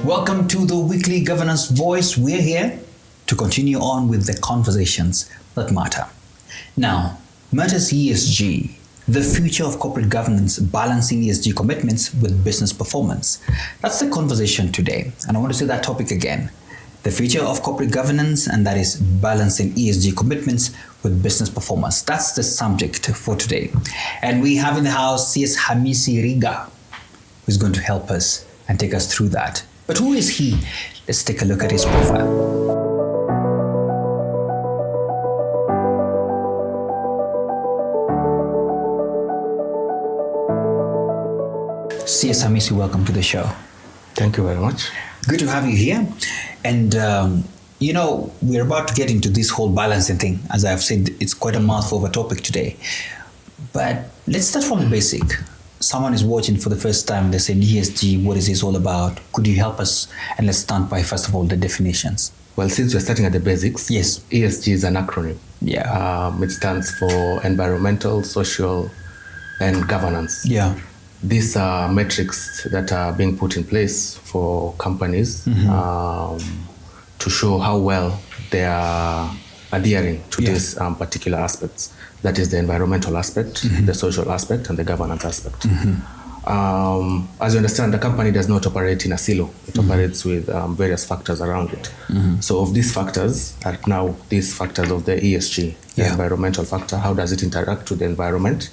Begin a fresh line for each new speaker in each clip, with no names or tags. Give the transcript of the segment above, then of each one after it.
Welcome to the Weekly Governance Voice. We're here to continue on with the conversations that matter. Now, matters ESG, the future of corporate governance, balancing ESG commitments with business performance. That's the conversation today. And I want to say that topic again. The future of corporate governance, and that is balancing ESG commitments with business performance. That's the subject for today. And we have in the house CS Hamisi Rigga, who's going to help us and take us through that. But who is he? Let's take a look at his profile. CS Hamisi, welcome to the show.
Thank you very much.
Good to have you here. And, we're about to get into this whole balancing thing. As I've said, it's quite a mouthful of a topic today. But let's start from the basic. Someone is watching for the first time, they say ESG, what is this all about? Could you help us? And let's start by, first of all, the definitions.
Well, since we're starting at the basics,
yes,
ESG is an acronym.
Yeah.
It stands for environmental, social, and governance.
Yeah.
These are metrics that are being put in place for companies to show how well they are adhering to these particular aspects. That is the environmental aspect, the social aspect, and the governance aspect. As you understand, the company does not operate in a silo. It operates with various factors around it. So of these factors are now these factors of the ESG, the environmental factor. How does it interact with the environment?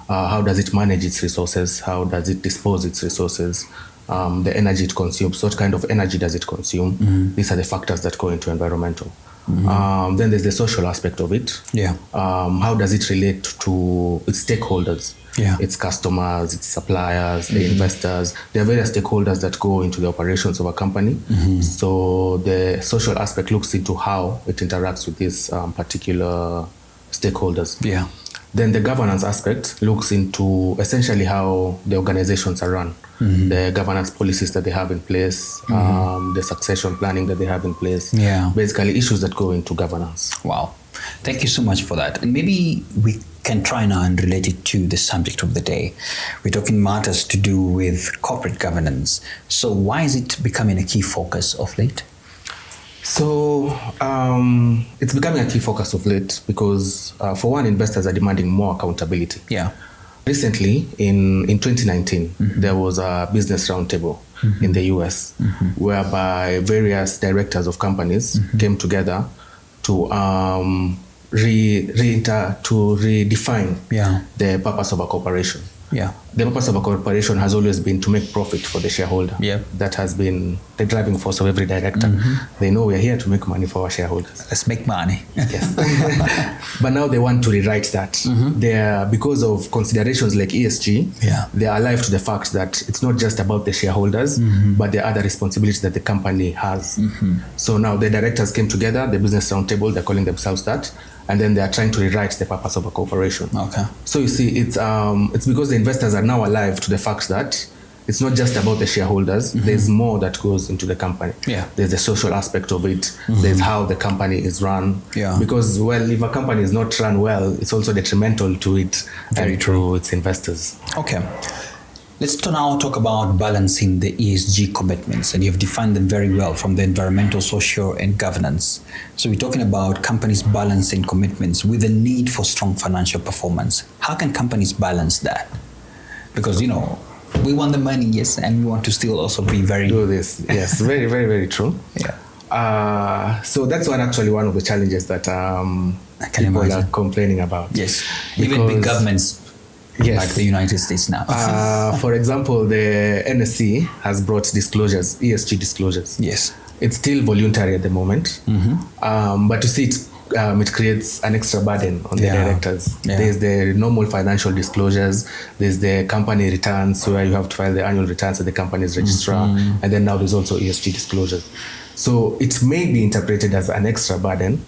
How does it manage its resources? How does it dispose its resources? The energy it consumes. What kind of energy does it consume? These are the factors that go into environmental. Then there's the social aspect of it.
Yeah.
How does it relate to its stakeholders?
Yeah.
Its customers, its suppliers, the investors. There are various stakeholders that go into the operations of a company. So the social aspect looks into how it interacts with these particular stakeholders.
Yeah.
Then the governance aspect looks into essentially how the organizations are run, the governance policies that they have in place, the succession planning that they have in place, basically issues that go into governance.
Wow. Thank you so much for that. And maybe we can try now and relate it to the subject of the day. We're talking matters to do with corporate governance. So why is it becoming a key focus of late?
So it's becoming a key focus of late because, for one, investors are demanding more accountability.
Yeah.
Recently, in 2019, there was a business roundtable in the US whereby various directors of companies came together to redefine the purpose of a corporation.
Yeah.
The purpose of a corporation has always been to make profit for the shareholder.
Yeah.
That has been the driving force of every director. They know we're here to make money for our shareholders.
Let's make money.
Yes. But now they want to rewrite that. Because of considerations like ESG, they are alive to the fact that it's not just about the shareholders, but there are other responsibilities that the company has. So now the directors came together, the business roundtable, they're calling themselves that, and then they are trying to rewrite the purpose of a corporation.
Okay.
So you see, it's because the investors are now alive to the fact that it's not just about the shareholders. There's more that goes into the company.
Yeah.
There's the social aspect of it. There's how the company is run.
Yeah.
Because, well, if a company is not run well, it's also detrimental to it
Very
and
true.
to its investors.
Okay. Let's now talk about balancing the ESG commitments, and you've defined them very well from the environmental, social, and governance. So we're talking about companies balancing commitments with the need for strong financial performance. How can companies balance that? Because, we want the money, yes, and we want to still also be
do this. Yes, very, very, very true.
Yeah.
So that's one of the challenges that people are complaining about.
Yes, even big governments.
Yes.
Like the United States now.
For example, the NSC has brought disclosures, ESG disclosures.
Yes.
It's still voluntary at the moment, but you see it creates an extra burden on the directors.
Yeah.
There's the normal financial disclosures, there's the company returns where you have to file the annual returns at the company's registrar, and then now there's also ESG disclosures. So it may be interpreted as an extra burden,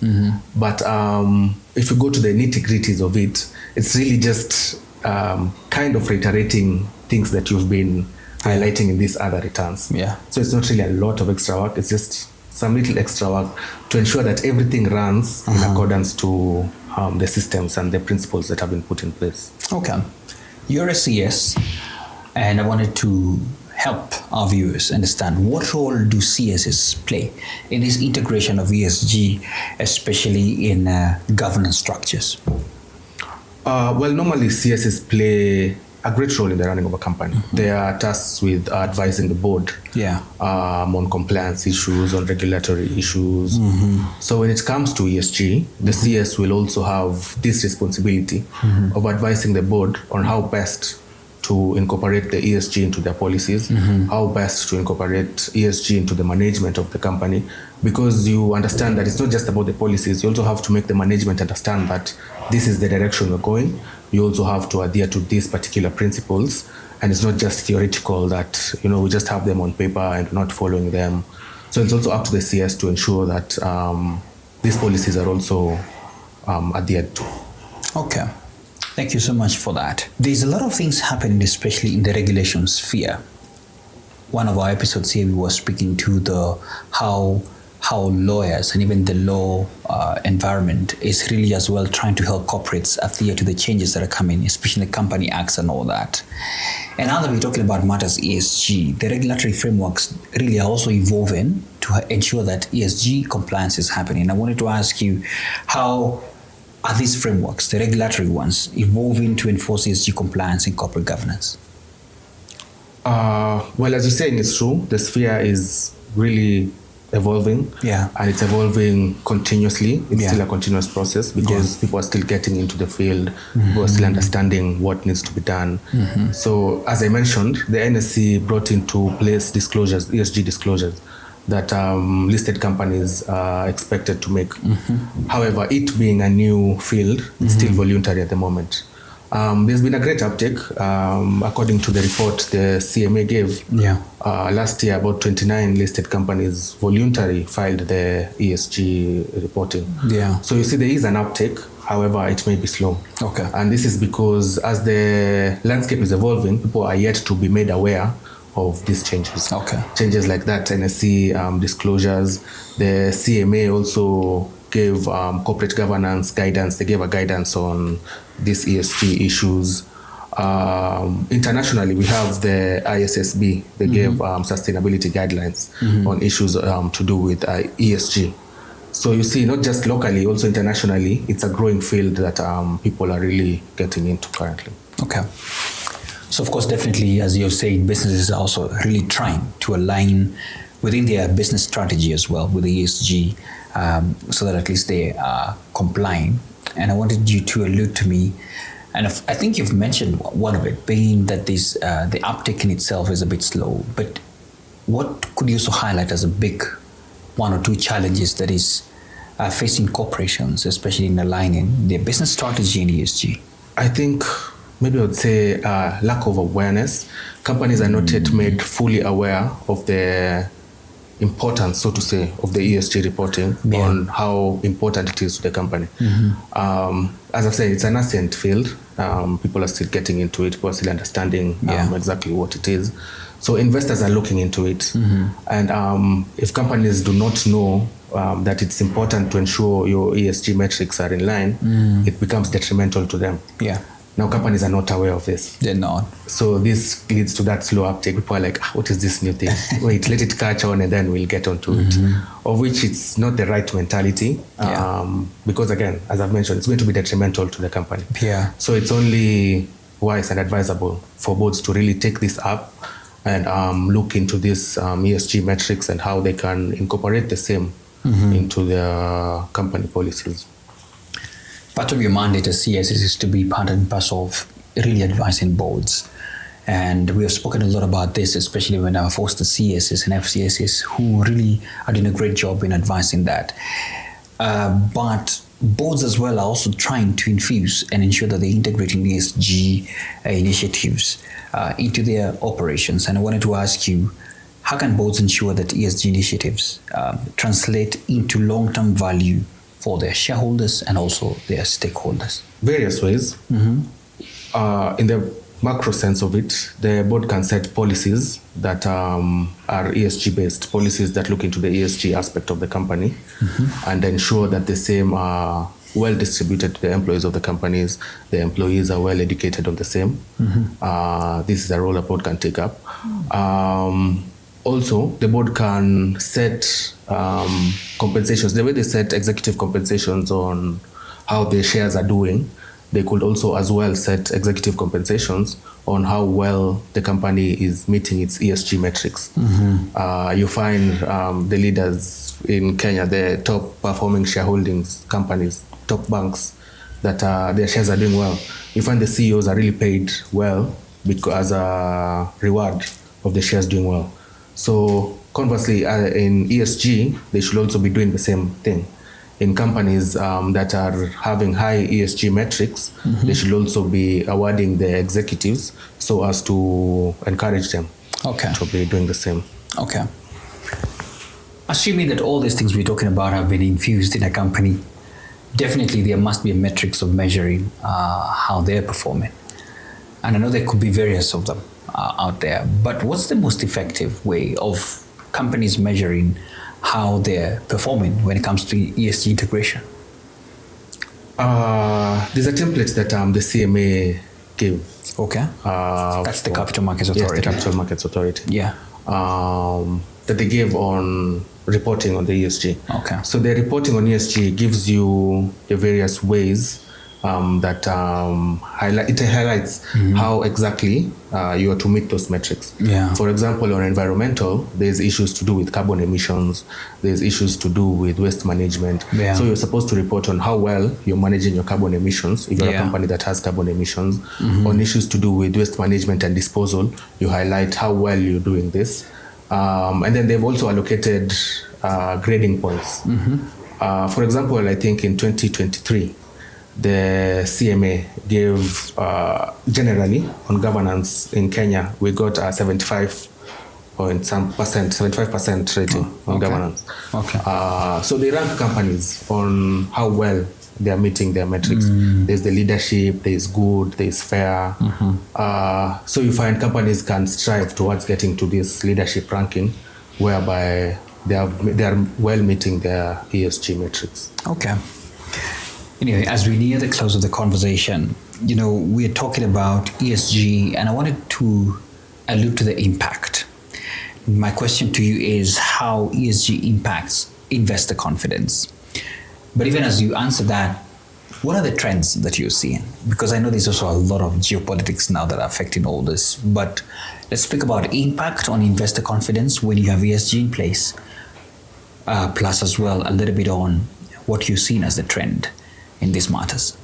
but if you go to the nitty-gritties of it, it's really just kind of reiterating things that you've been highlighting in these other returns.
Yeah.
So it's not really a lot of extra work. It's just some little extra work to ensure that everything runs in accordance to the systems and the principles that have been put in place.
Okay. You're a CS, and I wanted to help our viewers understand what role do CSs play in this integration of ESG, especially in governance structures?
Well, normally CSs play a great role in the running of a company. They are tasked with advising the board on compliance issues, on regulatory issues. So when it comes to ESG, the CS will also have this responsibility of advising the board on how best to incorporate the ESG into their policies, how best to incorporate ESG into the management of the company, because you understand that it's not just about the policies, you also have to make the management understand that this is the direction we're going. You also have to adhere to these particular principles, and it's not just theoretical that, we just have them on paper and we're not following them. So it's also up to the CS to ensure that these policies are also adhered to.
Okay. Thank you so much for that. There's a lot of things happening, especially in the regulation sphere. One of our episodes here, we were speaking to how lawyers and even the law environment is really as well trying to help corporates adhere to the changes that are coming, especially the Company Acts and all that. And now that we're talking about matters ESG, the regulatory frameworks really are also evolving to ensure that ESG compliance is happening. I wanted to ask you, how are these frameworks, the regulatory ones, evolving to enforce ESG compliance in corporate governance?
Well, as you're saying, it's true. The sphere is really evolving, and it's evolving continuously. It's still a continuous process because people are still getting into the field, people are still understanding what needs to be done. So, as I mentioned, the NSC brought into place disclosures, ESG disclosures, that listed companies are expected to make. However, it being a new field, it's still voluntary at the moment. There's been a great uptake. According to the report the CMA gave, last year about 29 listed companies voluntarily filed the ESG reporting. So you see there is an uptake, however it may be slow. And this is because as the landscape is evolving, people are yet to be made aware of these changes. Changes like that, NSC disclosures. The CMA also gave corporate governance guidance. They gave a guidance on these ESG issues. Internationally, we have the ISSB. They gave sustainability guidelines on issues to do with ESG. So you see, not just locally, also internationally, it's a growing field that people are really getting into currently.
So of course, definitely, as you're saying, businesses are also really trying to align within their business strategy as well with the ESG, so that at least they are complying. And I wanted you to allude to me, and I think you've mentioned one of it, being that this the uptake in itself is a bit slow. But what could you also highlight as a big one or two challenges that is facing corporations, especially in aligning their business strategy in ESG?
I think maybe I would say lack of awareness. Companies are not yet made fully aware of the importance, so to say, of the ESG reporting on how important it is to the company. As I've said, it's a nascent field. People are still getting into it. People are still understanding exactly what it is. So investors are looking into it. And if companies do not know that it's important to ensure your ESG metrics are in line, it becomes detrimental to them. Now companies are not aware of this.
They're not.
So this leads to that slow uptake. People are like, what is this new thing? Wait, let it catch on and then we'll get onto it. Of which it's not the right mentality. Because again, as I've mentioned, it's going to be detrimental to the company. So it's only wise and advisable for boards to really take this up and look into these ESG metrics and how they can incorporate the same into their company policies.
Part of your mandate as CS is to be part and parcel of really advising boards. And we have spoken a lot about this, especially when our foster CSs and FCSs who really are doing a great job in advising that. But boards as well are also trying to infuse and ensure that they're integrating ESG initiatives into their operations. And I wanted to ask you, how can boards ensure that ESG initiatives translate into long-term value for their shareholders and also their stakeholders?
Various ways. In the macro sense of it, the board can set policies that are ESG based, policies that look into the ESG aspect of the company and ensure that the same are well distributed to the employees of the companies. The employees are well educated on the same. This is a role a board can take up. Also, the board can set compensations. The way they set executive compensations on how the shares are doing, they could also as well set executive compensations on how well the company is meeting its ESG metrics. You find the leaders in Kenya, the top performing shareholdings companies, top banks, that their shares are doing well. You find the CEOs are really paid well because as a reward of the shares doing well. So conversely, in ESG, they should also be doing the same thing. In companies that are having high ESG metrics, they should also be awarding the executives so as to encourage them to be doing the same.
Okay. Assuming that all these things we're talking about have been infused in a company, definitely there must be a metrics of measuring how they're performing. And I know there could be various of them out there, but what's the most effective way of companies measuring how they're performing when it comes to ESG integration?
There's a template that the CMA gave.
Okay. That's the Capital Markets Authority.
Yes, the Capital Markets Authority.
Yeah.
That they gave on reporting on the ESG.
Okay.
So the reporting on ESG gives you the various ways that highlights how exactly you are to meet those metrics.
Yeah.
For example, on environmental, there's issues to do with carbon emissions, there's issues to do with waste management.
Yeah.
So you're supposed to report on how well you're managing your carbon emissions, if you're
Yeah.
a company that has carbon emissions. On issues to do with waste management and disposal, you highlight how well you're doing this. And then they've also allocated grading points. For example, I think in 2023, the CMA gave generally on governance in Kenya, we got a 75% rating on governance.
Okay.
So they rank companies on how well they are meeting their metrics. There's the leadership, there's good, there's fair. So you find companies can strive towards getting to this leadership ranking, whereby they are well meeting their ESG metrics.
Okay. Anyway, as we near the close of the conversation, we're talking about ESG, and I wanted to allude to the impact. My question to you is how ESG impacts investor confidence. But even as you answer that, what are the trends that you're seeing? Because I know there's also a lot of geopolitics now that are affecting all this. But let's speak about impact on investor confidence when you have ESG in place, plus as well a little bit on what you're seeing as the trend in these matters.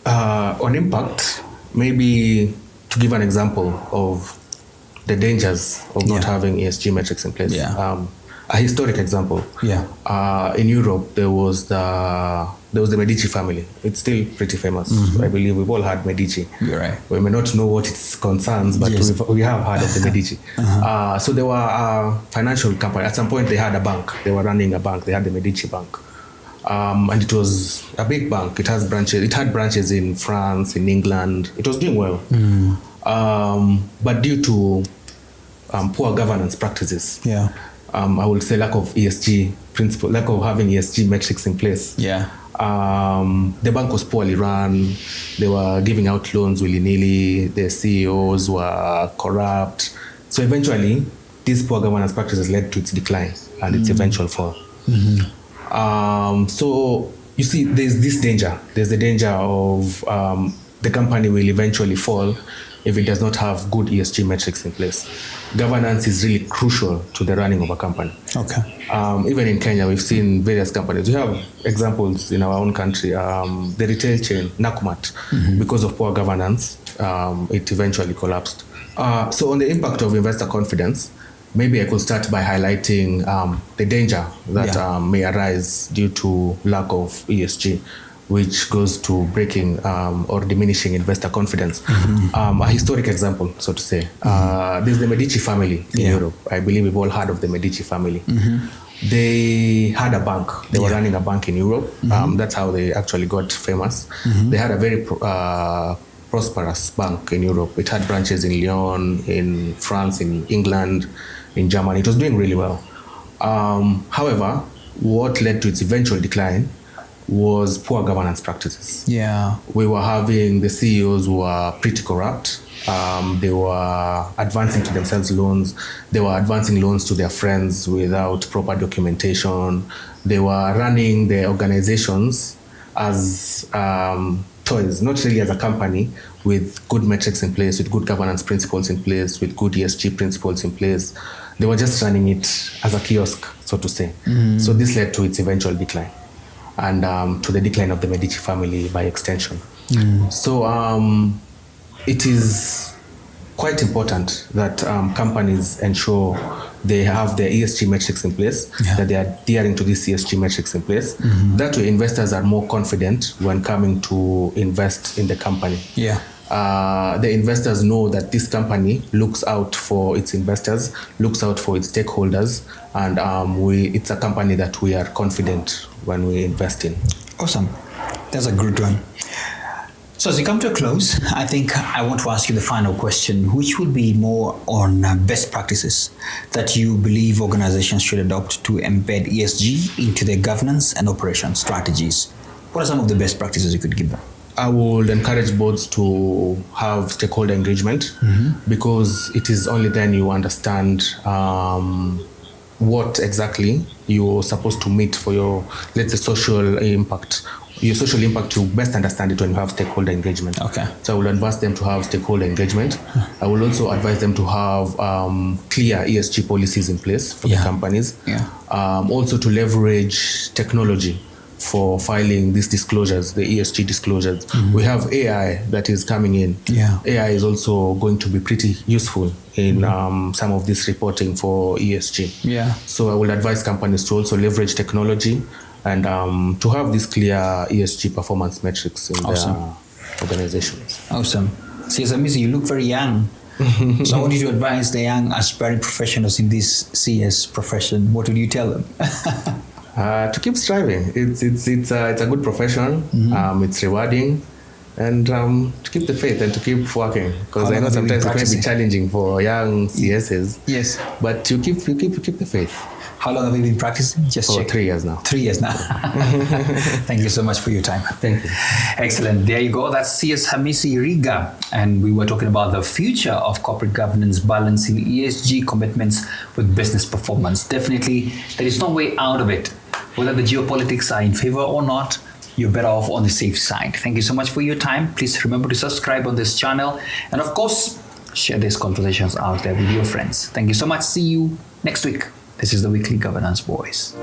On impact, maybe to give an example of the dangers of not having ESG metrics in place. A historic example. In Europe, there was the Medici family. It's still pretty famous. I believe we've all heard Medici.
You're right.
We may not know what its concerns, but we have heard of the Medici. So they were a financial company. At some point, they had a bank. They were running a bank. They had the Medici Bank. And it was a big bank. It has branches. It had branches in France, in England. It was doing well. But due to poor governance practices, I would say lack of ESG principle, lack of having ESG metrics in place. The bank was poorly run. They were giving out loans willy-nilly. The CEOs were corrupt. So eventually, these poor governance practices led to its decline and its eventual fall. So you see, there's this danger. There's the danger of the company will eventually fall if it does not have good ESG metrics in place. Governance is really crucial to the running of a company. Even in Kenya, we've seen various companies. We have examples in our own country. The retail chain, Nakumatt, because of poor governance, it eventually collapsed. So on the impact of investor confidence, maybe I could start by highlighting the danger that may arise due to lack of ESG, which goes to breaking or diminishing investor confidence. A historic example, so to say. There's the Medici family in Europe. I believe we've all heard of the Medici family. They had a bank. They were running a bank in Europe. That's how they actually got famous. They had a very prosperous bank in Europe. It had branches in Lyon, in France, in England, in Germany. It was doing really well. However, what led to its eventual decline was poor governance practices.
Yeah.
We were having the CEOs who were pretty corrupt. They were advancing to themselves loans. They were advancing loans to their friends without proper documentation. They were running the organizations as toys, not really as a company, with good metrics in place, with good governance principles in place, with good ESG principles in place. They were just running it as a kiosk, so to say. So this led to its eventual decline, and to the decline of the Medici family by extension. So it is quite important that companies ensure they have their ESG metrics in place, that they are adhering to these ESG metrics in place. That way investors are more confident when coming to invest in the company.
Yeah.
The investors know that this company looks out for its investors, looks out for its stakeholders, and it's a company that we are confident when we invest in.
Awesome. That's a good one. So as we come to a close, I think I want to ask you the final question, which would be more on best practices that you believe organizations should adopt to embed ESG into their governance and operation strategies. What are some of the best practices you could give them?
I would encourage boards to have stakeholder engagement, because it is only then you understand what exactly you're supposed to meet for your, let's say, social impact. Your social impact, you best understand it when you have stakeholder engagement.
Okay.
So I will advise them to have stakeholder engagement. I will also advise them to have clear ESG policies in place for the companies.
Yeah.
Also to leverage technology for filing these disclosures, the ESG disclosures. We have AI that is coming in.
Yeah.
AI is also going to be pretty useful in some of this reporting for ESG.
Yeah.
So I will advise companies to also leverage technology and to have these clear ESG performance metrics in their organizations.
Awesome. See, Hamisi, you look very young. So I want you to advise the young aspiring professionals in this CS profession. What would you tell them?
To keep striving. It's a good profession. It's rewarding, and to keep the faith and to keep working, because I know sometimes it can be challenging for young CSs.
Yes.
But you keep the faith.
How long have you been practicing? Just
For
check.
3 years now.
3 years now. Thank you so much for your time.
Thank you.
Excellent. There you go. That's CS Hamisi Rigga. And we were talking about the future of corporate governance, balancing ESG commitments with business performance. Definitely, there is no way out of it. Whether the geopolitics are in favor or not, you're better off on the safe side. Thank you so much for your time. Please remember to subscribe on this channel. And of course, share these conversations out there with your friends. Thank you so much. See you next week. This is the Weekly Governance Voice.